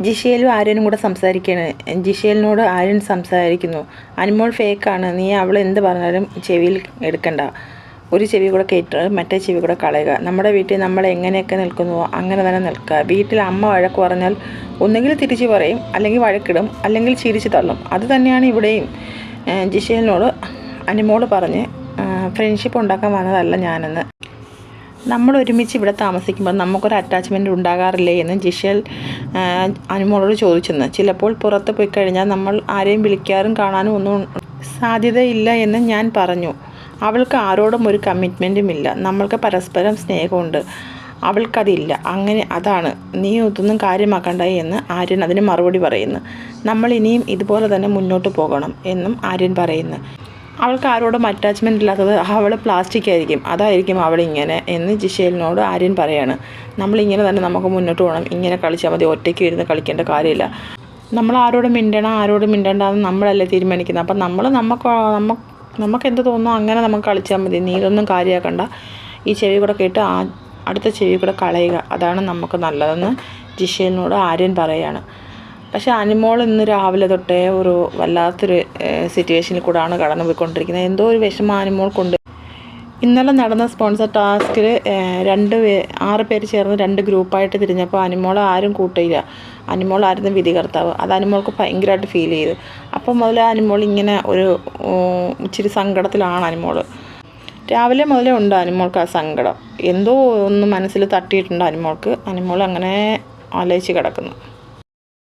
ജിഷേലും ആര്യനും കൂടെ സംസാരിക്കുകയാണ്. ജിഷേലിനോട് ആര്യൻ സംസാരിക്കുന്നു. അനുമോൾ ഫേക്കാണ്, നീ അവൾ എന്ത് പറഞ്ഞാലും ചെവിയിൽ എടുക്കണ്ട, ഒരു ചെവി കൂടെ കയറ്റുക, മറ്റേ ചെവി കൂടെ കളയുക. നമ്മുടെ വീട്ടിൽ നമ്മൾ എങ്ങനെയൊക്കെ നിൽക്കുന്നുവോ അങ്ങനെ തന്നെ നിൽക്കുക. വീട്ടിൽ അമ്മ വഴക്ക് പറഞ്ഞാൽ ഒന്നുകിൽ തിരിച്ച് പറയും, അല്ലെങ്കിൽ വഴക്കിടും, അല്ലെങ്കിൽ ചിരിച്ച് തള്ളും. അത് തന്നെയാണ് ഇവിടെയും. ജിഷേലിനോട് അനുമോൾ പറഞ്ഞ് ഫ്രണ്ട്ഷിപ്പ് ഉണ്ടാക്കാൻ വന്നതല്ല ഞാനെന്ന്. നമ്മൾ ഒരുമിച്ച് ഇവിടെ താമസിക്കുമ്പോൾ നമുക്കൊരു അറ്റാച്ച്മെൻറ്റ് ഉണ്ടാകാറില്ലേ എന്ന് ജിഷേൽ അനുമോളോട് ചോദിച്ചെന്ന്. ചിലപ്പോൾ പുറത്ത് പോയി കഴിഞ്ഞാൽ നമ്മൾ ആരെയും വിളിക്കാറും കാണാനും ഒന്നും സാധ്യതയില്ല എന്ന് ഞാൻ പറഞ്ഞു. അവൾക്ക് ആരോടും ഒരു കമ്മിറ്റ്മെൻറ്റും ഇല്ല. നമ്മൾക്ക് പരസ്പരം സ്നേഹമുണ്ട്, അവൾക്കതില്ല. അങ്ങനെ അതാണ്, നീ ഇതൊന്നും കാര്യമാക്കണ്ട എന്ന് ആര്യൻ അതിന് മറുപടി പറയുന്നു. നമ്മൾ ഇനിയും ഇതുപോലെ തന്നെ മുന്നോട്ട് പോകണം എന്നും ആര്യൻ പറയുന്നു. അവൾക്ക് ആരോടും അറ്റാച്ച്മെൻ്റ് ഇല്ലാത്തത് അവൾ പ്ലാസ്റ്റിക് ആയിരിക്കും, അതായിരിക്കും അവളിങ്ങനെ എന്ന് ജിഷേലിനോട് ആര്യൻ പറയാണ്. നമ്മളിങ്ങനെ തന്നെ നമുക്ക് മുന്നോട്ട് പോകണം, ഇങ്ങനെ കളിച്ചാൽ മതി, ഒറ്റയ്ക്ക് ഇരുന്ന് കളിക്കേണ്ട കാര്യമില്ല. നമ്മൾ ആരോടും മിണ്ടണം ആരോടും മിണ്ടണ്ടെന്ന് നമ്മളല്ലേ തീരുമാനിക്കുന്നത്. അപ്പം നമുക്ക് എന്ത് തോന്നുന്നു അങ്ങനെ നമുക്ക് കളിച്ചാൽ മതി, നീ ഇതൊന്നും കാര്യമാക്കണ്ട, ഈ ചെവി കൂടെ കേട്ട് അടുത്ത ചെവി കൂടെ കളയുക, അതാണ് നമുക്ക് നല്ലതെന്ന് ജിഷേലിനോട് ആര്യൻ പറയുകയാണ്. പക്ഷേ അനുമോൾ ഇന്ന് രാവിലെ തൊട്ടേ ഒരു വല്ലാത്തൊരു സിറ്റുവേഷനിൽ കൂടെയാണ് കടന്നു പോയിക്കൊണ്ടിരിക്കുന്നത്. എന്തോ ഒരു വിഷമം അനുമോൾക്കുണ്ട്. ഇന്നലെ നടന്ന സ്പോൺസർ ടാസ്കിൽ 6 പേര് ചേർന്ന് 2 ഗ്രൂപ്പായിട്ട് തിരിഞ്ഞപ്പോൾ അനുമോളെ ആരും കൂട്ടിയില്ല. അനുമോളായിരുന്നു വിധികർത്താവ്. അത് അനുമോൾക്ക് ഭയങ്കരമായിട്ട് ഫീൽ ചെയ്തു. അപ്പം മുതൽ അനുമോൾ ഇങ്ങനെ ഒരു ഇച്ചിരി സങ്കടത്തിലാണ് അനുമോൾ. രാവിലെ മുതലേ ഉണ്ട് അനുമോൾക്ക് ആ സങ്കടം. എന്തോ ഒന്ന് മനസ്സിൽ തട്ടിയിട്ടുണ്ട് അനുമോൾക്ക്. അനുമോൾ അങ്ങനെ ആലോചിച്ച് കിടക്കുന്നു.